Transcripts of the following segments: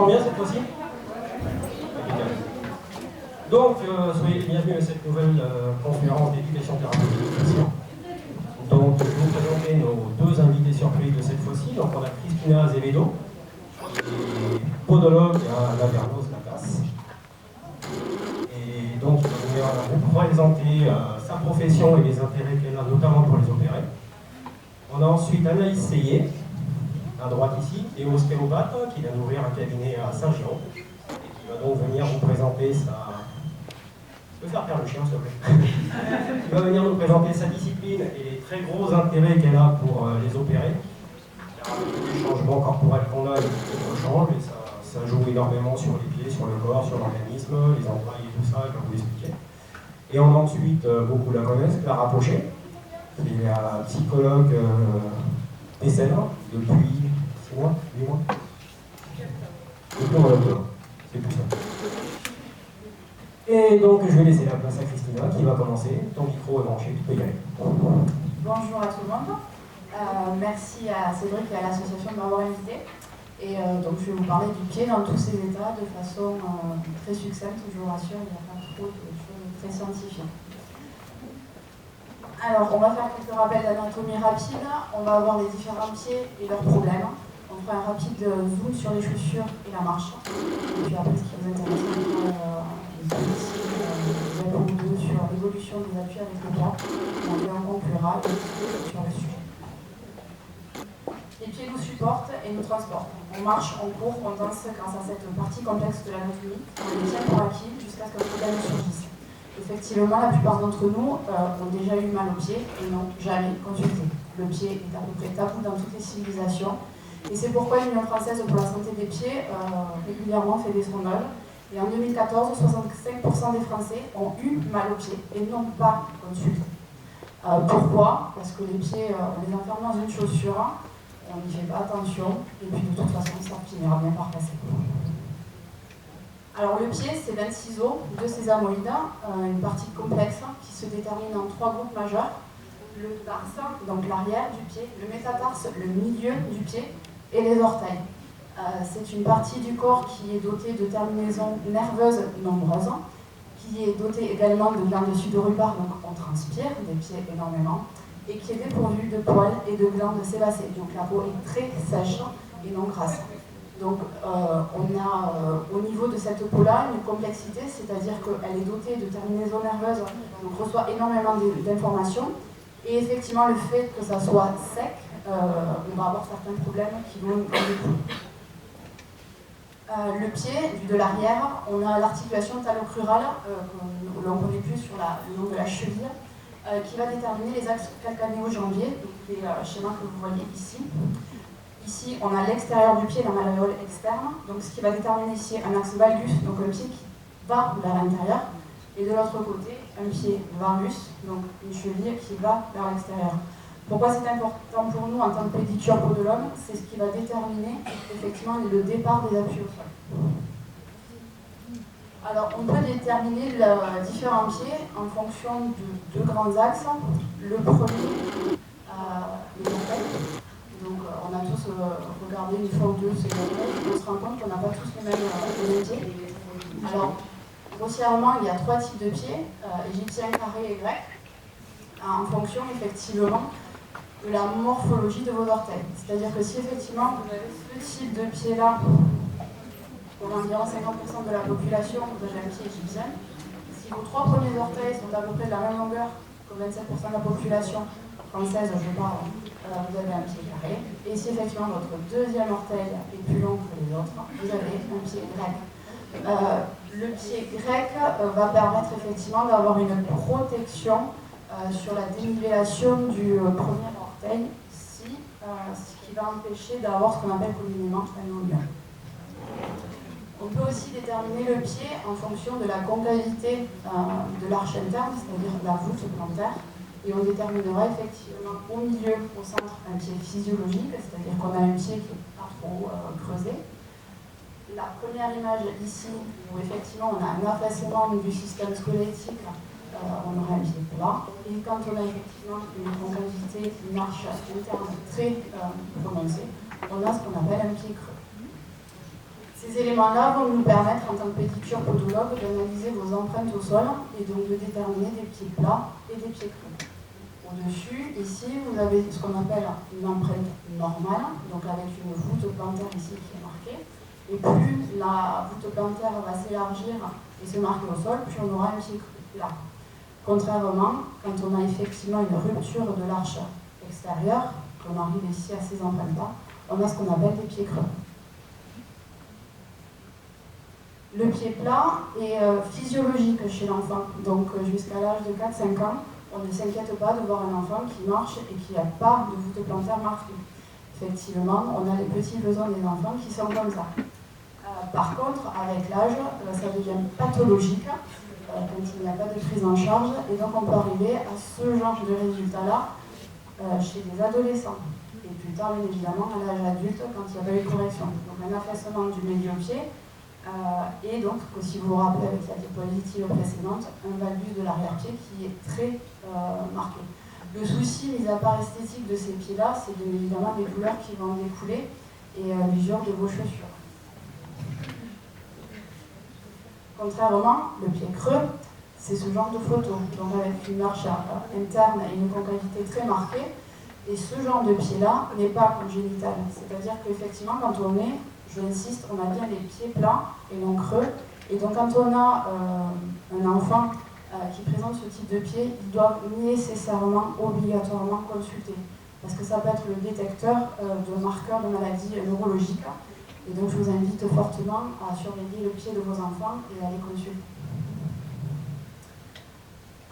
Bien cette fois-ci. Donc, soyez les bienvenus à cette nouvelle conférence d'éducation thérapeutique des patients. Donc, je vais vous présenter nos deux invités surprises de cette fois-ci. Donc, on a Cristina Azevedo, qui est podologue à Lavernos-Lacasse. Et donc, il va vous présenter sa profession et les intérêts qu'elle a, notamment pour les opérer. On a ensuite Anaïs Seyé, à droite ici, qui est ostéopathe, qui vient d'ouvrir un cabinet à Saint-Giron, et qui va donc venir vous présenter sa... Je peux faire le chien, s'il te plaît. Qui va venir nous présenter sa discipline et les très gros intérêts qu'elle a pour les opérer. Les changements corporels qu'on a, ils changent, et ça joue énormément sur les pieds, sur le corps, sur l'organisme, les entrailles et tout ça, elle va vous l'expliquer. Et on a ensuite, beaucoup la connaissent, Clara Pochet, qui est la psychologue PCL depuis 6 mois, 8 mois. Depuis mon docteur, c'est tout ça. Et donc je vais laisser la place à Cristina qui va commencer. Ton micro est branché, tu peux y aller. Bonjour à tout le monde. Merci à Cédric et à l'association de m'avoir invité. Et donc je vais vous parler du pied dans tous ses états de façon très succincte, je vous rassure, il n'y a pas trop de choses très scientifiques. Alors on va faire quelques rappels d'anatomie rapide, on va avoir les différents pieds et leurs problèmes. On fera un rapide zoom sur les chaussures et la marche. Et puis après ce qui vous intéresse, sur l'évolution des appuis avec le bras. On conclura sur le sujet. Les pieds nous supportent et nous transportent. On marche, on court, on danse grâce à cette partie complexe de l'anatomie. On les tient pour acquis jusqu'à ce qu'un problème surgisse. Effectivement, la plupart d'entre nous ont déjà eu mal aux pieds et n'ont jamais consulté. Le pied est à peu près tabou dans toutes les civilisations. Et c'est pourquoi l'Union française pour la santé des pieds régulièrement fait des sondages. Et en 2014, 65% des Français ont eu mal aux pieds et n'ont pas consulté. Pourquoi? Parce que les pieds, on les enferme dans une chaussure, on n'y fait pas attention, et puis de toute façon, ça finira bien par passer. Alors le pied, c'est 26 os de sésamoïdes, une partie complexe qui se détermine en 3 groupes majeurs. Le tarse, donc l'arrière du pied, le métatarse, le milieu du pied, et les orteils. C'est une partie du corps qui est dotée de terminaisons nerveuses nombreuses, qui est dotée également de glandes sudoripare, donc on transpire des pieds énormément, et qui est dépourvue de poils et de glandes sébacées. Donc la peau est très sèche et non grasse. Donc on a au niveau de cette peau-là une complexité, c'est-à-dire qu'elle est dotée de terminaisons nerveuses, donc reçoit énormément d'informations, et effectivement le fait que ça soit sec, on va avoir certains problèmes qui vont en découler. Le pied, vu de l'arrière, on a l'articulation talocrurale, que l'on connaît plus sur le nom de la cheville, qui va déterminer les axes calcanéo-jambiers, donc les schémas que vous voyez ici. Ici, on a l'extérieur du pied, la malléole externe, donc ce qui va déterminer ici un axe valgus, donc un pied qui va vers l'intérieur, et de l'autre côté, un pied varus, donc une cheville qui va vers l'extérieur. Pourquoi c'est important pour nous en tant que pédicure podologue? C'est ce qui va déterminer effectivement le départ des appuis au sol. Alors on peut déterminer les différents pieds en fonction de 2 grands axes. Le premier, les orteils. Donc on a tous regardé une fois ou deux ces orteils et on se rend compte qu'on n'a pas tous les mêmes pieds. Alors grossièrement il y a 3 types de pieds, égyptien, carré et grec, en fonction effectivement de la morphologie de vos orteils. C'est-à-dire que si effectivement vous avez ce type de pied-là, pour environ 50% de la population, vous avez un pied égyptien. Si vos 3 premiers orteils sont à peu près de la même longueur que 27% de la population française, je parle, vous avez un pied carré. Et si effectivement votre deuxième orteil est plus long que les autres, vous avez un pied grec. Le pied grec va permettre effectivement d'avoir une protection sur la dénivellation du premier orteil ici, ce qui va empêcher d'avoir ce qu'on appelle communément un oignon. On peut aussi déterminer le pied en fonction de la concavité de l'arche interne, c'est-à-dire de la voûte plantaire, et on déterminera effectivement au milieu, au centre, un pied physiologique, c'est-à-dire qu'on a un pied qui n'est pas trop creusé. La première image ici, où effectivement on a un affaissement du système squelettique, on aura un pied plat. Et quand on a effectivement une concavité, une arche interne très prononcée, on a ce qu'on appelle un pied creux. Ces éléments-là vont nous permettre, en tant que pédicure podologue, d'analyser vos empreintes au sol et donc de déterminer des pieds plats et des pieds creux. Au-dessus, ici, vous avez ce qu'on appelle une empreinte normale, donc avec une voûte plantaire ici qui est marquée. Et plus la voûte plantaire va s'élargir et se marquer au sol, plus on aura un pied creux là. Contrairement, quand on a effectivement une rupture de l'arche extérieure, qu'on arrive ici à ces empreintes-là, on a ce qu'on appelle des pieds creux. Le pied plat est physiologique chez l'enfant, donc jusqu'à l'âge de 4-5 ans, on ne s'inquiète pas de voir un enfant qui marche et qui n'a pas de voûte plantaire marquée. Effectivement, on a les petits besoins des enfants qui sont comme ça. Par contre, avec l'âge, ça devient pathologique quand il n'y a pas de prise en charge, et donc on peut arriver à ce genre de résultat-là chez les adolescents. Et plus tard, bien évidemment, à l'âge adulte, quand il n'y a pas eu de correction. Donc un affaissement du médio-pied, et donc, si vous vous rappelez avec la diapositive précédente, un valgus de l'arrière-pied qui est très marqué. Le souci, mis à part esthétique de ces pieds-là, c'est bien évidemment les douleurs qui vont en découler et l'usure de vos chaussures. Contrairement, le pied creux, c'est ce genre de photo, donc avec une marche interne et une concavité très marquée. Et ce genre de pied-là n'est pas congénital. C'est-à-dire qu'effectivement, quand on est, j'insiste, on a bien les pieds plats et non creux. Et donc quand on a un enfant qui présente ce type de pied, il doit nécessairement, obligatoirement consulter. Parce que ça peut être le détecteur de marqueurs de maladies neurologiques. Et donc je vous invite fortement à surveiller le pied de vos enfants et à les consulter.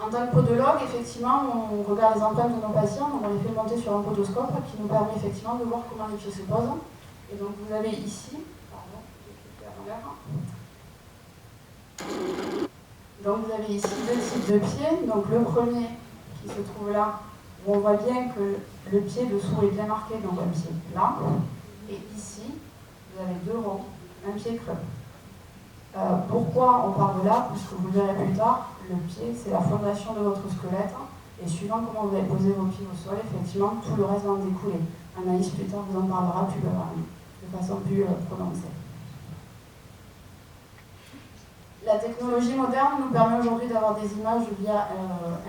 En tant que podologue, effectivement, on regarde les empreintes de nos patients, on les fait monter sur un podoscope qui nous permet effectivement de voir comment les pieds se posent. Et donc vous avez ici, donc vous avez ici deux types de pieds. Donc le premier qui se trouve là, où on voit bien que le pied dessous est bien marqué, donc un pied plat. Et ici, vous avez deux ronds, un pied creux. Pourquoi on parle de là? Puisque vous le verrez plus tard, le pied c'est la fondation de votre squelette. Et suivant comment vous avez posé vos pieds au sol, effectivement, tout le reste va en découler. Anaïs plus tard vous en parlera de façon plus prononcée. La technologie moderne nous permet aujourd'hui d'avoir des images via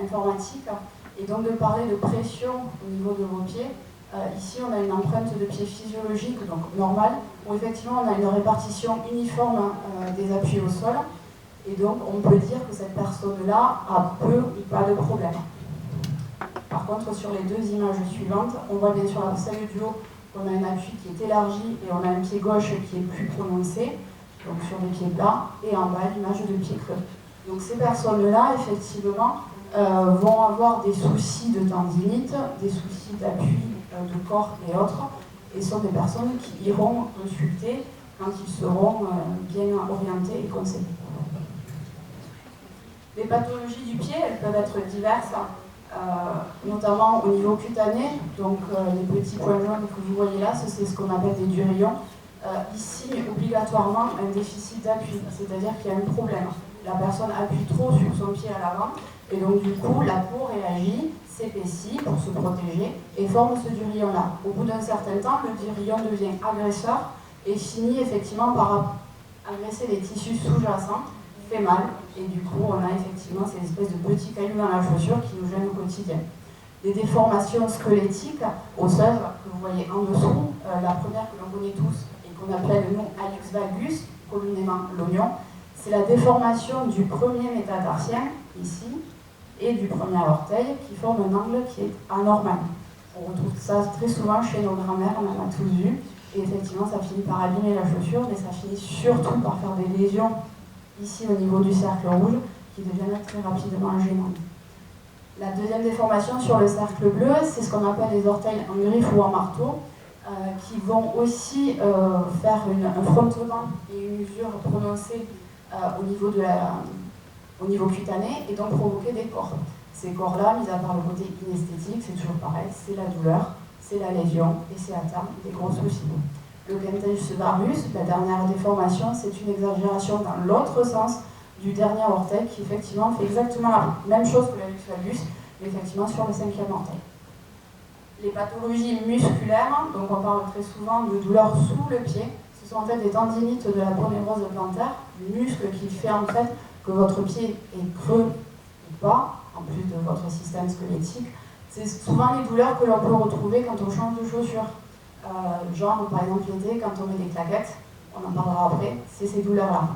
informatique et donc de parler de pression au niveau de vos pieds. Ici, on a une empreinte de pied physiologique, donc normale, où effectivement on a une répartition uniforme des appuis au sol. Et donc, on peut dire que cette personne-là a peu ou pas de problème. Par contre, sur les deux images suivantes, on voit bien sur la celle du haut qu'on a un appui qui est élargi et on a un pied gauche qui est plus prononcé, donc sur des pieds plats, et en bas, l'image de pied creux. Donc ces personnes-là, effectivement, vont avoir des soucis de tendinite, des soucis d'appui de corps et autres, et sont des personnes qui iront consulter quand ils seront bien orientés et conseillés. Les pathologies du pied, elles peuvent être diverses, notamment au niveau cutané. Donc les petits points jaunes que vous voyez là, c'est ce qu'on appelle des durillons. Ici, obligatoirement, un déficit d'appui, c'est-à-dire qu'il y a un problème. La personne appuie trop sur son pied à l'avant, et donc du coup, la peau réagit, s'épaissit pour se protéger, et forme ce durillon-là. Au bout d'un certain temps, le durillon devient agresseur, et finit effectivement par agresser les tissus sous-jacents, fait mal, et du coup on a effectivement ces espèces de petits cailloux dans la chaussure qui nous gênent au quotidien. Des déformations squelettiques osseuses que vous voyez en dessous, la première que l'on connaît tous et qu'on appelle le nom hallux valgus, communément l'oignon, c'est la déformation du premier métatarsien, ici, et du premier orteil qui forme un angle qui est anormal. On retrouve ça très souvent chez nos grands-mères, on en a tous vu, et effectivement ça finit par abîmer la chaussure, mais ça finit surtout par faire des lésions ici au niveau du cercle rouge, qui deviennent très rapidement gênantes. La deuxième déformation sur le cercle bleu, c'est ce qu'on appelle les orteils en griffe ou en marteau, qui vont aussi faire un frottement et une usure prononcée au niveau cutané, et donc provoquer des corps. Ces corps-là, mis à part le côté inesthétique, c'est toujours pareil, c'est la douleur, c'est la lésion, et c'est à terme des gros soucis. Le quintus varus, la dernière déformation, c'est une exagération dans l'autre sens du dernier orteil qui effectivement fait exactement la même chose que l'hallux valgus, mais effectivement sur le cinquième orteil. Les pathologies musculaires, donc on parle très souvent de douleurs sous le pied, ce Ce sont en fait des tendinites de la ponérose plantaire, le muscle qui fait en fait que votre pied est creux ou pas, en plus de votre système squelettique. C'est souvent les douleurs que l'on peut retrouver quand on change de chaussures. Genre par exemple l'été, quand on met des claquettes, on en parlera après, c'est ces douleurs-là.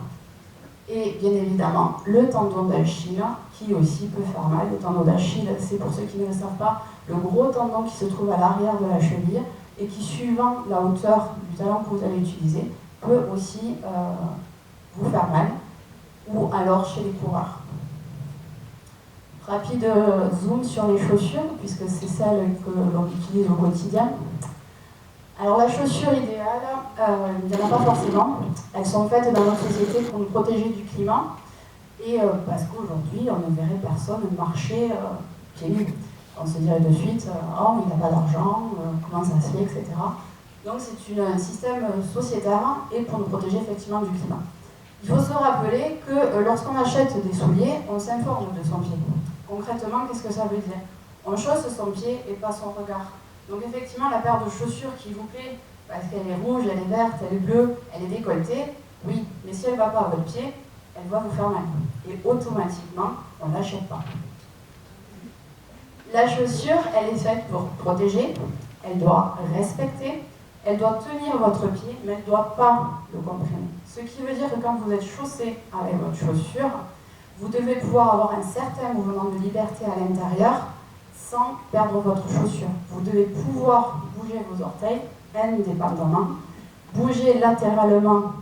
Et bien évidemment, le tendon d'Achille, qui aussi peut faire mal. Le tendon d'Achille, c'est pour ceux qui ne le savent pas, le gros tendon qui se trouve à l'arrière de la cheville et qui, suivant la hauteur du talon que vous allez utiliser, peut aussi vous faire mal, ou alors chez les coureurs. Rapide zoom sur les chaussures, puisque c'est celles que l'on utilise au quotidien. Alors la chaussure idéale, il n'y en a pas forcément. Elles sont faites dans notre société pour nous protéger du climat. Et parce qu'aujourd'hui, on ne verrait personne marcher pieds nus. On se dirait de suite, oh, il n'a pas d'argent, comment ça se fait, etc. Donc c'est un système sociétaire et pour nous protéger effectivement du climat. Il faut se rappeler que lorsqu'on achète des souliers, on s'informe de son pied. Concrètement, qu'est-ce que ça veut dire? On chausse son pied et pas son regard. Donc effectivement, la paire de chaussures qui vous plaît, parce qu'elle est rouge, elle est verte, elle est bleue, elle est décolletée, oui, mais si elle ne va pas à votre pied, elle va vous faire mal. Et automatiquement, on ne l'achète pas. La chaussure, elle est faite pour protéger, elle doit respecter, elle doit tenir votre pied, mais elle ne doit pas le comprimer. Ce qui veut dire que quand vous êtes chaussé avec votre chaussure, vous devez pouvoir avoir un certain mouvement de liberté à l'intérieur sans perdre votre chaussure. Vous devez pouvoir bouger vos orteils indépendamment, bouger latéralement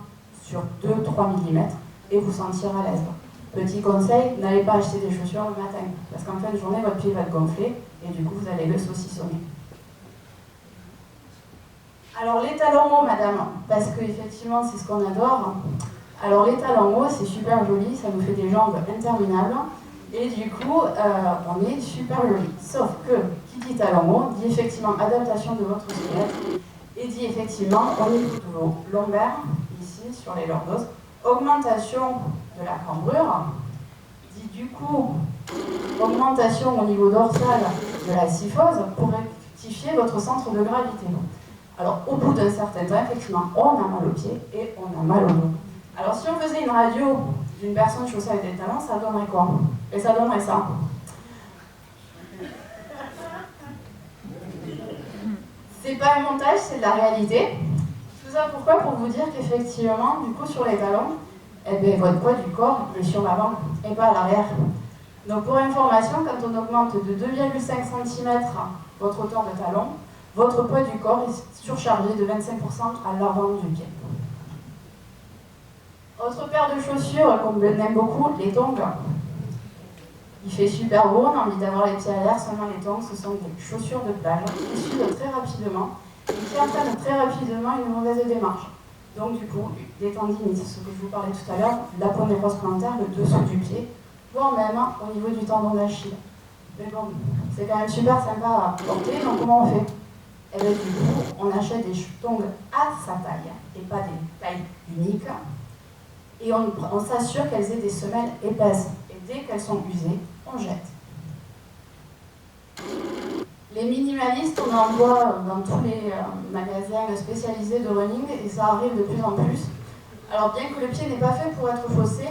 sur 2-3 mm et vous sentir à l'aise. Petit conseil, n'allez pas acheter des chaussures le matin, parce qu'en fin de journée, votre pied va être gonflé et du coup, vous allez le saucissonner. Alors les talons hauts, madame, parce qu'effectivement, c'est ce qu'on adore. Alors les talons hauts, c'est super joli, ça nous fait des jambes interminables. Et du coup, on est super joli. Sauf que, qui dit talon haut, dit effectivement adaptation de votre squelette et dit effectivement, au niveau de vos lombaires, ici, sur les lordos, augmentation de la cambrure, dit du coup augmentation au niveau dorsal de la syphose pour rectifier votre centre de gravité. Alors, au bout d'un certain temps, effectivement, on a mal aux pieds et on a mal au dos. Alors, si on faisait une radio d'une personne chaussée avec des talons, ça donnerait quoi? Et ça donnerait ça. C'est pas un montage, c'est de la réalité. Tout ça pourquoi? Pour vous dire qu'effectivement, du coup, sur les talons, eh bien, votre poids du corps est sur l'avant et pas à l'arrière. Donc, pour information, quand on augmente de 2,5 cm votre hauteur de talon, votre poids du corps est surchargé de 25% à l'avant du pied. Autre paire de chaussures qu'on aime beaucoup, les tongs. Il fait super beau, on a envie d'avoir les pieds à l'air, seulement les tongs, ce sont des chaussures de plage qui suivent très rapidement et qui entraînent très rapidement une mauvaise démarche. Donc du coup, des tendinites, ce que je vous parlais tout à l'heure, la ponérose plantaire, le dessous du pied, voire même au niveau du tendon d'Achille. Mais bon, c'est quand même super sympa à porter, donc comment on fait? Et bien du coup, on achète des tongs à sa taille, et pas des tailles uniques, et on s'assure qu'elles aient des semelles épaisses. Et dès qu'elles sont usées, on jette. Les minimalistes, on en voit dans tous les magasins spécialisés de running, et ça arrive de plus en plus. Alors bien que le pied n'est pas fait pour être chaussé,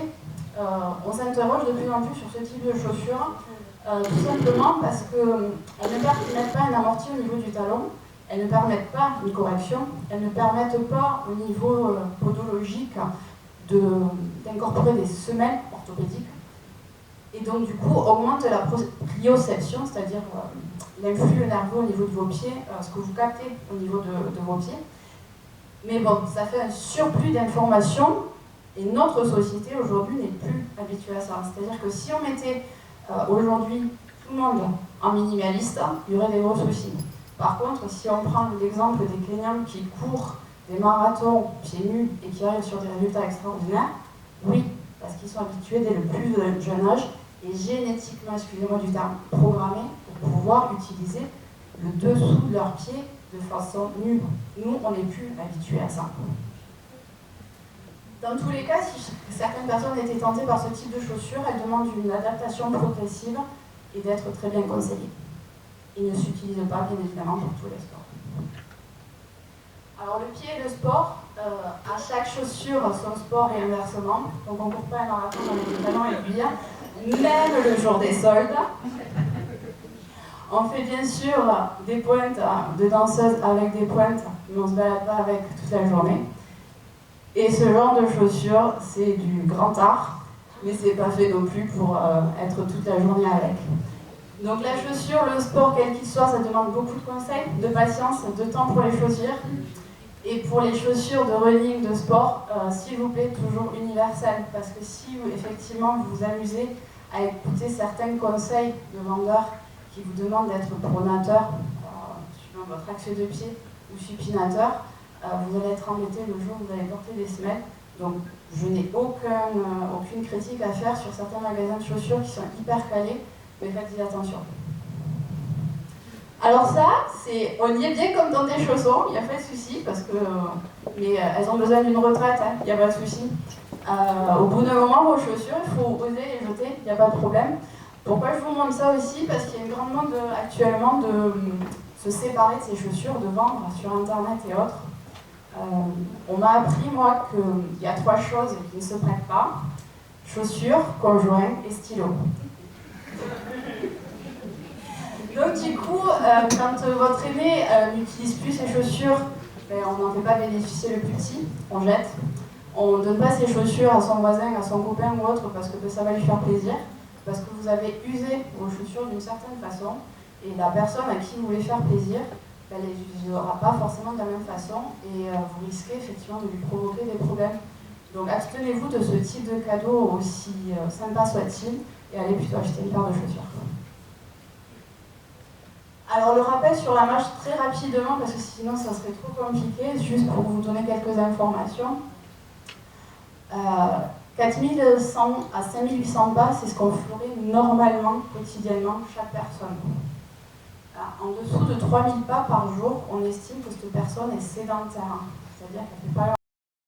on s'interroge de plus en plus sur ce type de chaussures, tout simplement parce qu'elles ne permettent pas un amorti au niveau du talon, elles ne permettent pas une correction, elles ne permettent pas au niveau podologique d'incorporer des semelles orthopédiques et donc du coup augmente la proprioception, c'est-à-dire l'influx nerveux au niveau de vos pieds, ce que vous captez au niveau de vos pieds. Mais bon, ça fait un surplus d'informations et notre société aujourd'hui n'est plus habituée à ça. C'est-à-dire que si on mettait aujourd'hui tout le monde en minimaliste, il y aurait des gros soucis. Par contre, si on prend l'exemple des Kenyans qui courent des marathons pieds nus et qui arrivent sur des résultats extraordinaires, oui, parce qu'ils sont habitués dès le plus jeune âge et génétiquement, excusez-moi du terme, programmés pour pouvoir utiliser le dessous de leurs pieds de façon nue. Nous, on n'est plus habitués à ça. Dans tous les cas, si certaines personnes étaient tentées par ce type de chaussures, elles demandent une adaptation progressive et d'être très bien conseillées. Ils ne s'utilisent pas, bien évidemment, pour tous les sports. Alors le pied et le sport, à chaque chaussure son sport et inversement. Donc on ne court pas un marathon avec des talons aiguilles, même le jour des soldes. On fait bien sûr des pointes de danseuses avec des pointes, mais on ne se balade pas avec toute la journée. Et ce genre de chaussures, c'est du grand art, mais c'est pas fait non plus pour être toute la journée avec. Donc la chaussure, le sport, quel qu'il soit, ça demande beaucoup de conseils, de patience, de temps pour les choisir. Et pour les chaussures de running, de sport, s'il vous plaît, toujours universelles. Parce que si effectivement vous vous amusez à écouter certains conseils de vendeurs qui vous demandent d'être pronateur, suivant votre axe de pied, ou supinateur, vous allez être embêté le jour où vous allez porter des semelles. Donc je n'ai aucune critique à faire sur certains magasins de chaussures qui sont hyper calés, mais faites-y attention. Alors ça, on y est bien comme dans des chaussons, il n'y a pas de souci, mais elles ont besoin d'une retraite, il n'y a pas de souci. Au bout d'un moment, vos chaussures, il faut oser les jeter, il n'y a pas de problème. Pourquoi je vous montre ça aussi? Parce qu'il y a une grande mode actuellement de se séparer de ses chaussures, de vendre sur internet et autres. On m'a appris, moi, qu'il y a 3 choses qui ne se prêtent pas: chaussures, conjoints et stylos. Donc du coup, quand votre aîné n'utilise plus ses chaussures, on n'en fait pas bénéficier le plus petit, on jette. On ne donne pas ses chaussures à son voisin, à son copain ou autre parce que ça va lui faire plaisir, parce que vous avez usé vos chaussures d'une certaine façon, et la personne à qui vous voulez faire plaisir, elle ne les utilisera pas forcément de la même façon, et vous risquez effectivement de lui provoquer des problèmes. Donc abstenez-vous de ce type de cadeau, aussi sympa soit-il, et allez plutôt acheter une paire de chaussures. Alors le rappel sur la marche très rapidement, parce que sinon ça serait trop compliqué, juste pour vous donner quelques informations. 4100 à 5800 pas, c'est ce qu'on ferait normalement, quotidiennement, chaque personne. En dessous de 3000 pas par jour, on estime que cette personne est sédentaire, c'est-à-dire qu'elle ne fait pas